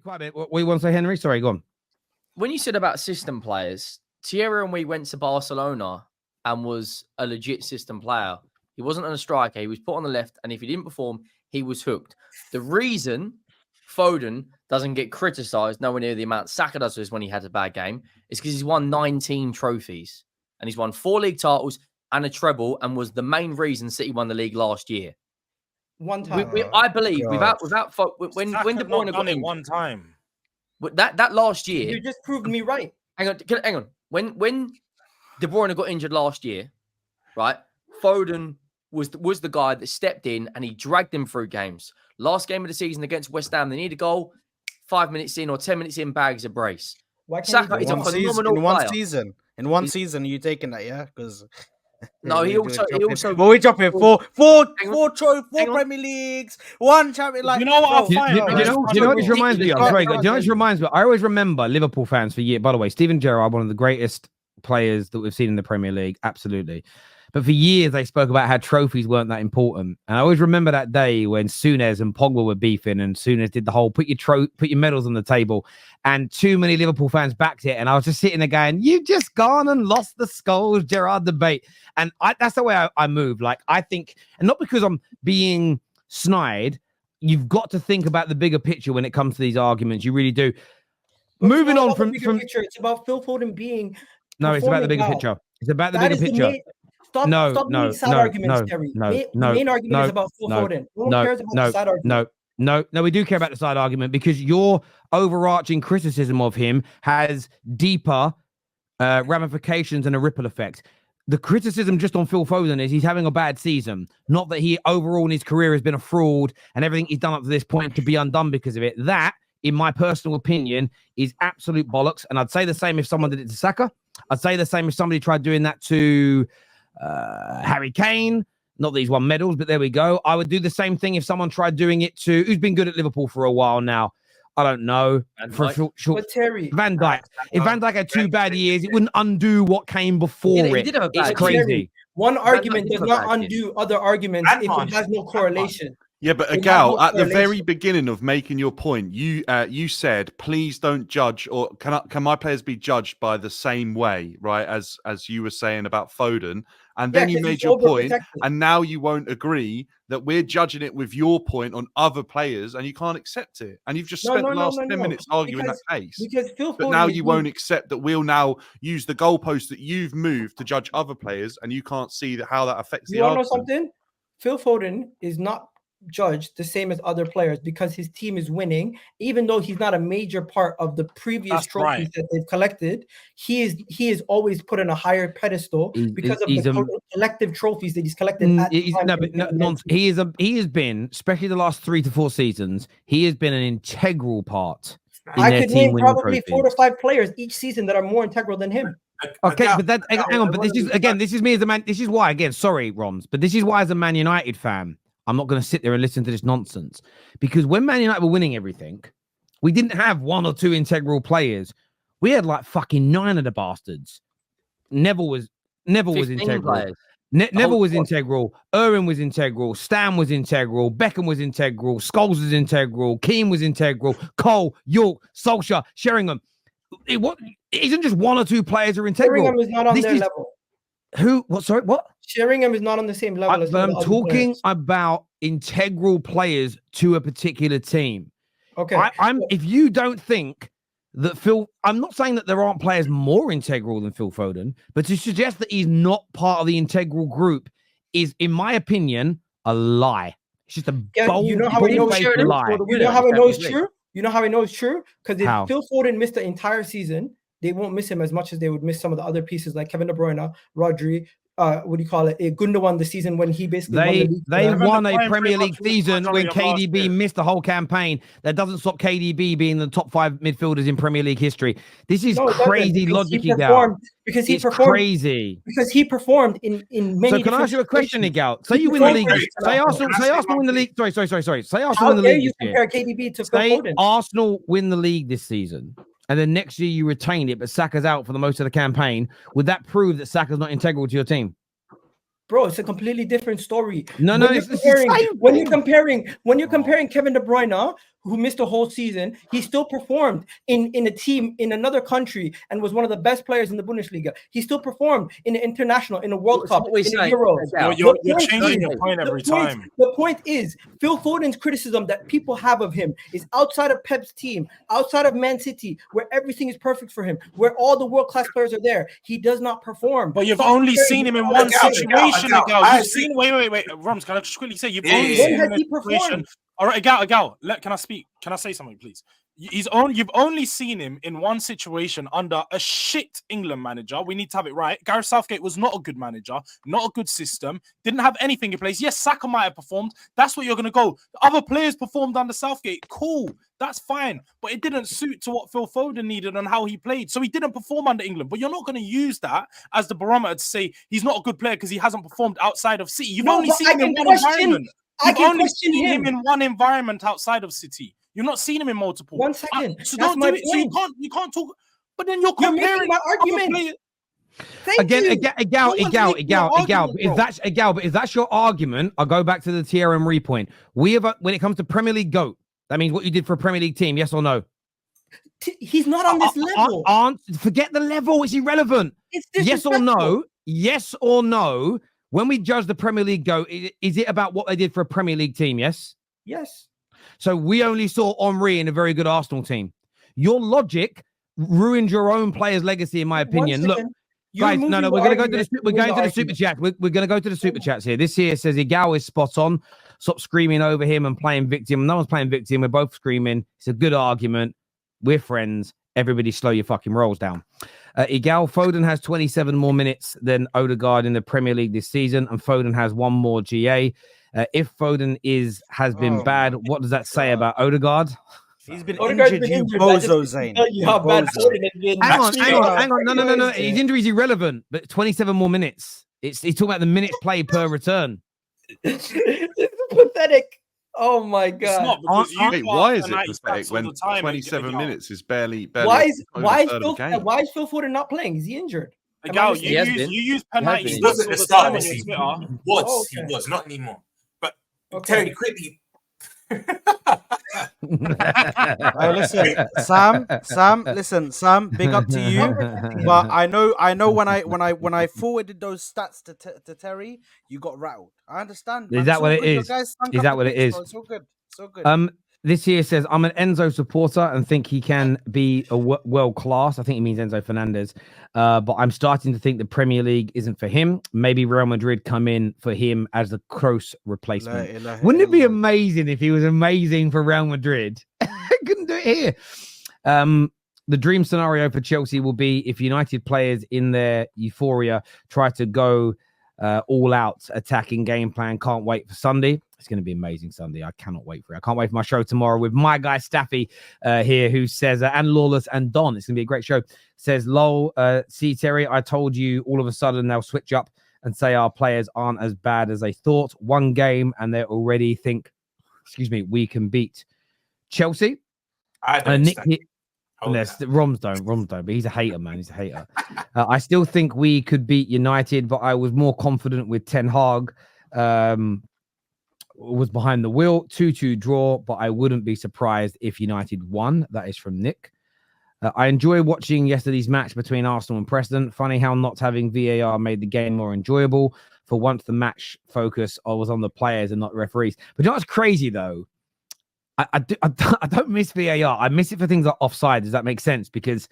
Quite a bit. What you want to say, Henry? Sorry, go on. When you said about system players, Thierry and we went to Barcelona and was a legit system player. He wasn't a striker. He was put on the left, and if he didn't perform, he was hooked. The reason Foden doesn't get criticised nowhere near the amount Saka does when he had a bad game is because he's won 19 trophies, and he's won 4 league titles and a treble, and was the main reason City won the league last year. One time, I believe when De Bruyne got it one time. That last year, you just proved me right. Hang on. When De Bruyne got injured last year, right? Foden was the guy that stepped in and he dragged them through games. Last game of the season against West Ham, they need a goal. 5 minutes in or 10 minutes in, bags a brace. Saka is a phenomenal player. In one season, you taking that, yeah? Because no, he also. But we drop it four Premier Leagues, one champion. Like, you know what? Do you know what this reminds me of? Sorry, do you know what this reminds me of? I always remember Liverpool fans for years. By the way, Steven Gerrard, one of the greatest players that we've seen in the Premier League, absolutely. But for years, they spoke about how trophies weren't that important. And I always remember that day when Souness and Pogba were beefing, and Souness did the whole put your medals on the table. And too many Liverpool fans backed it. And I was just sitting there going, you've just gone and lost the Scholes Gerrard debate. And that's the way I move. Like, I think, and not because I'm being snide, you've got to think about the bigger picture when it comes to these arguments. You really do. Moving on from picture, it's about Phil Foden being. No, it's about the bigger picture. It's about the bigger picture. Stop making side arguments, Terry. The main argument is about Phil Foden. No one cares about the side argument. No, we do care about the side argument because your overarching criticism of him has deeper ramifications and a ripple effect. The criticism just on Phil Foden is he's having a bad season, not that he overall in his career has been a fraud and everything he's done up to this point to be undone because of it. That, in my personal opinion, is absolute bollocks. And I'd say the same if someone did it to Saka. I'd say the same if somebody tried doing that to Harry Kane. Not that he's won medals, but there we go. I would do the same thing if someone tried doing it to who's been good at Liverpool for a while now. I don't know. But Terry, Van Dijk. If Van Dijk had 2 bad years, it wouldn't undo what came before it. It's crazy. Terry, one argument does not undo other arguments if it has no correlation. Yeah, but Agal, at the very beginning of making your point, you said, please don't judge, or can my players be judged by the same way, right? As you were saying about Foden. And then you made your point, and now you won't agree that we're judging it with your point on other players, and you can't accept it. And you've just spent the last 10 minutes arguing that case. But now you won't accept that we'll now use the goalpost that you've moved to judge other players, and you can't see how that affects the argument. You want to know something? Phil Foden is not judged the same as other players because his team is winning, even though he's not a major part of the previous trophies that they've collected. He is always put on a higher pedestal because of the collective trophies that he's collected. He has been, especially the last 3 to 4 seasons, he has been an integral part. I could name probably 4 to 5 players each season that are more integral than him. Okay, but that hang on, but this is me as a man. This is why, again, sorry, Roms, but this is why as a Man United fan, I'm not going to sit there and listen to this nonsense, because when Man United were winning everything, we didn't have 1 or 2 integral players. We had like fucking 9 of the bastards. Neville was integral. Neville was integral. Irwin was integral. Stam was integral. Beckham was integral. Scholes was integral. Keane was integral. Cole, York, Solskjaer, Sheringham. It isn't just 1 or 2 players are integral. Sheringham is not on their level. Who? What? Sorry, what? Sheringham is not on the same level as I'm talking about integral players to a particular team. Okay. If you don't think that I'm not saying that there aren't players more integral than Phil Foden, but to suggest that he's not part of the integral group is, in my opinion, a lie. It's just a bold, you know how I know it's true? lie. You know how I know it's true? You know how I know it's true? Because if Phil Foden missed the entire season, they won't miss him as much as they would miss some of the other pieces like Kevin De Bruyne, Rodri, Gundogan the season when he basically they won a Premier League season when KDB missed the whole campaign. That doesn't stop KDB being the top 5 midfielders in Premier League history. This is crazy logic, Igal. Because he performed crazy. Because he performed in many. So can I ask you a question, Igal? Say you win the league. Say Arsenal win the league. Sorry. Say Arsenal win the league. How dare you compare KDB to Phil Foden? Arsenal win the league this season, and then next year you retain it, but Saka's out for the most of the campaign. Would that prove that Saka's not integral to your team? Bro, it's a completely different story. When you're comparing Kevin De Bruyne, who missed a whole season, he still performed in a team in another country and was one of the best players in the Bundesliga. He still performed in an international, in a World Cup, in a Euros. You're changing your point every time. The point is, Phil Foden's criticism that people have of him is outside of Pep's team, outside of Man City, where everything is perfect for him, where all the world-class players are there. He does not perform. But you've only seen him in one situation, Agal. You've seen. Wait. Roms, can I just quickly say you've only seen him in a situation. All right, Agal. Can I speak? Can I say something, please? You've only seen him in one situation under a shit England manager. We need to have it right. Gareth Southgate was not a good manager, not a good system, didn't have anything in place. Yes, Saka might have performed. That's what you're going to go. Other players performed under Southgate. Cool. That's fine. But it didn't suit to what Phil Foden needed and how he played. So he didn't perform under England. But you're not going to use that as the barometer to say he's not a good player because he hasn't performed outside of City. You've only seen him in one environment. You've only seen him in one environment outside of City. You've not seen him in multiple. 1 second. So don't do it. So you can't talk. But then you're comparing my argument. But if that's your argument, I'll go back to the Thierry Henry point. We have when it comes to Premier League GOAT, that means what you did for a Premier League team, yes or no? He's not on this level. Forget the level, it's irrelevant. It's yes or no? Yes or no? When we judge the Premier League GOAT, is it about what they did for a Premier League team? Yes. Yes. So we only saw Henry in a very good Arsenal team. Your logic ruined your own player's legacy, in my opinion. Look, guys, we're going to go to the super chat. We're going to go to the super chats here. This here says Igal is spot on. Stop screaming over him and playing victim. No one's playing victim. We're both screaming. It's a good argument. We're friends. Everybody slow your fucking rolls down. Igal, Foden has 27 more minutes than Odegaard in the Premier League this season, and Foden has one more GA. If Foden has been bad, what does that say about Odegaard? He's been injured, you bozo, Zane. Hang on. No. His injury is irrelevant, but 27 more minutes. He's talking about the minutes played per return. This is pathetic. Oh my god! Why is it pathetic when 27 minutes is barely? Why is Phil Foden not playing? Is he injured? Agal, you use penalties. He was at the start of the season. He was not anymore. But Terry, quickly. Listen, Sam, big up to you. But I know when I forwarded those stats to Terry, you got rattled. I understand. Is that what it is? Is that what it is? So good. This here says, I'm an Enzo supporter and think he can be a world class. I think he means Enzo Fernandez. But I'm starting to think the Premier League isn't for him. Maybe Real Madrid come in for him as the Kroos replacement. Wouldn't it be amazing if he was amazing for Real Madrid? Couldn't do it here. The dream scenario for Chelsea will be if United players in their euphoria try to go all out attacking game plan. Can't wait for Sunday. It's going to be amazing Sunday. I cannot wait for it. I can't wait for my show tomorrow with my guy Staffy here, who says, and Lawless and Don. It's going to be a great show. Says, lol, see, Terry, I told you all of a sudden they'll switch up and say our players aren't as bad as they thought. One game and they already think, we can beat Chelsea. I don't Roms don't, but he's a hater, man. He's a hater. I still think we could beat United, but I was more confident with Ten Hag. Was behind the wheel. 2-2 draw, but I wouldn't be surprised if United won. That is from Nick. I enjoy watching yesterday's match between Arsenal and Preston. Funny how not having VAR made the game more enjoyable. For once, the match focus was on the players and not the referees. But you know what's crazy, though? I don't miss VAR. I miss it for things like offside. Does that make sense? Because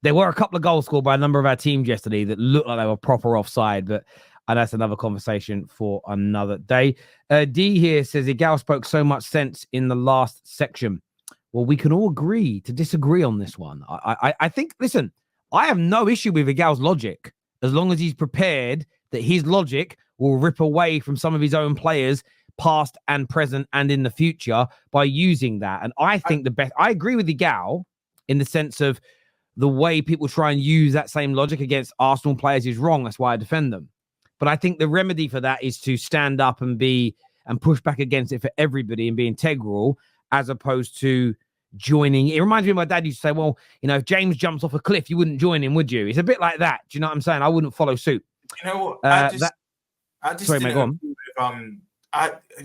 there were a couple of goals scored by a number of our teams yesterday that looked like they were proper offside, but that's another conversation for another day. D here says, Igal spoke so much sense in the last section. Well, we can all agree to disagree on this one. I think, listen, I have no issue with Igal's logic as long as he's prepared that his logic will rip away from some of his own players, past and present and in the future, by using that. And I think I agree with Igal in the sense of the way people try and use that same logic against Arsenal players is wrong. That's why I defend them. But I think the remedy for that is to stand up and push back against it for everybody and be integral, as opposed to joining. It reminds me of my dad used to say, well, if James jumps off a cliff, you wouldn't join him, would you? It's a bit like that. Do you know what I'm saying? I wouldn't follow suit. You know what? I just sorry, mate, go on. With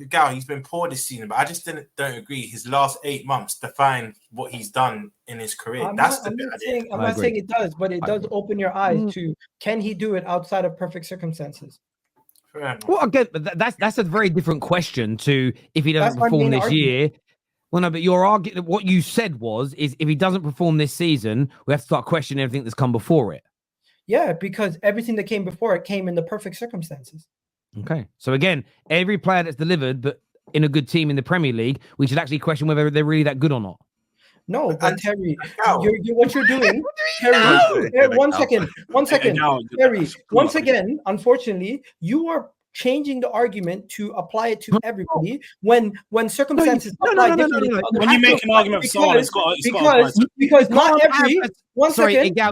Gal, he's been poor this season, but I just don't agree. His last 8 months define what he's done in his career. I'm not saying it does, but it does open your eyes to can he do it outside of perfect circumstances? Well, again, that's a very different question to if he doesn't perform this year. Well, no, but your argument, what you said is if he doesn't perform this season, we have to start questioning everything that's come before it. Yeah, because everything that came before it came in the perfect circumstances. Okay. So again, every player that's delivered, but in a good team in the Premier League, we should actually question whether they're really that good or not. No, but Terry, what you're doing, Terry, one second, Terry, once again, unfortunately, you are changing the argument to apply it to everybody when circumstances apply differently. When you make an argument for someone, because not every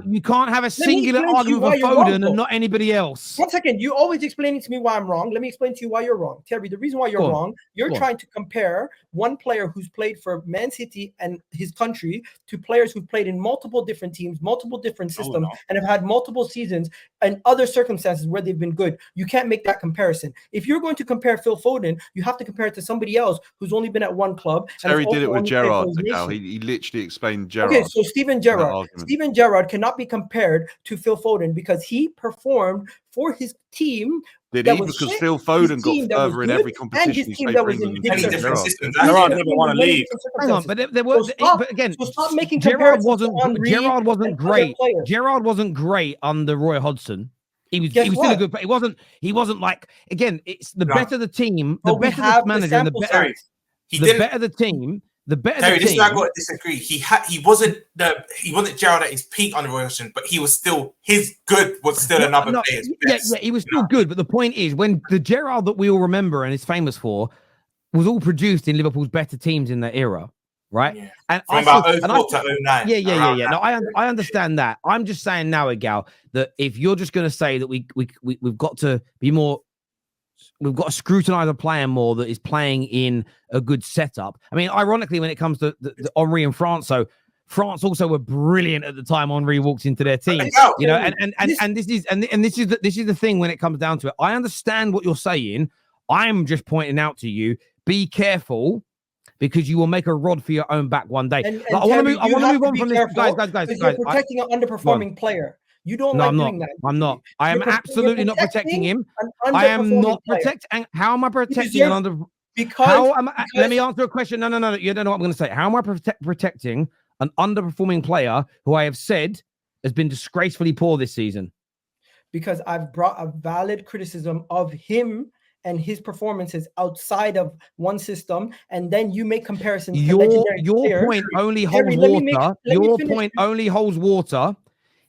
you can't have a singular argument for Foden and not anybody else. 1 second, you always explaining to me why I'm wrong. Let me explain to you why you're wrong, Terry. The reason why you're wrong, you're trying to compare one player who's played for Man City and his country to players who've played in multiple different teams, multiple different systems, and have had multiple seasons and other circumstances where they've been good. You can't make that comparison. If you're going to compare Phil Foden, you have to compare it to somebody else who's only been at one club. Terry did it with Gerrard. He literally explained Gerrard. Okay, so Steven Gerrard cannot be compared to Phil Foden because he performed for his team. Did he? Because Phil Foden got further in every competition. And his team that was in different systems. Gerrard never won a league. Hang on, but there was. But again, stop making Gerrard wasn't great. Gerrard wasn't great under Roy Hodgson. He was still a good player. He wasn't like, again, it's the better the team, the better the manager, and the better the team. The better Terry, the team. This is where I got to disagree. He wasn't Gerrard at his peak under Roy Hodgson, but he was still another player's best. Yeah, he was still good. But the point is, when the Gerrard that we all remember and is famous for was all produced in Liverpool's better teams in that era. Right, yeah. And from about 04 to 09. Yeah. No, I understand that. I'm just saying now, Gal, that if you're just going to say that we've got to be more, we've got to scrutinize a player more that is playing in a good setup. I mean, ironically, when it comes to the Henry and France, so France also were brilliant at the time Henry walked into their team. You know, and this is the thing when it comes down to it. I understand what you're saying. I'm just pointing out to you, be careful. Because you will make a rod for your own back one day. I want to move on from this, guys. You're protecting an underperforming player. You don't like doing that. I'm not. I am absolutely not protecting him. I am not protecting. How am I protecting an under? Let me answer a question. No. You don't know what I'm going to say. How am I protecting an underperforming player who I have said has been disgracefully poor this season? Because I've brought a valid criticism of him and his performances outside of one system, and then you make comparisons. Your point only holds water. Your point only holds water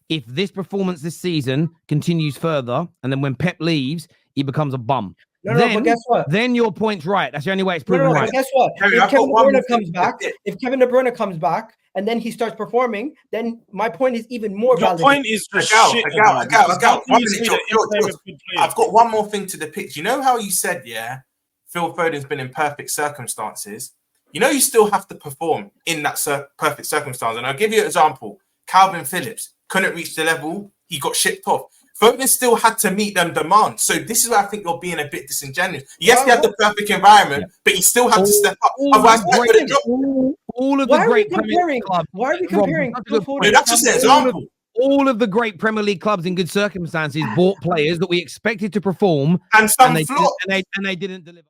if this performance this season continues further, and then when Pep leaves, he becomes a bum. But guess what? Then your point's right. That's the only way it's proven right. But guess what? If Kevin De Bruyne comes back, and then he starts performing, then my point is even more valid. Your point is just shit. I've got one more thing to the pitch. You know how you said, Phil Foden's been in perfect circumstances? You know you still have to perform in that perfect circumstance. And I'll give you an example. Calvin Phillips couldn't reach the level. He got shipped off. Foden still had to meet them demands. So this is where I think you're being a bit disingenuous. Yes, he had the perfect environment, but he still had to step up. Otherwise, all of the great Premier League clubs. Why are we comparing? That's just an example. All of the great Premier League clubs in good circumstances bought players that we expected to perform, and some flopped, and they didn't deliver.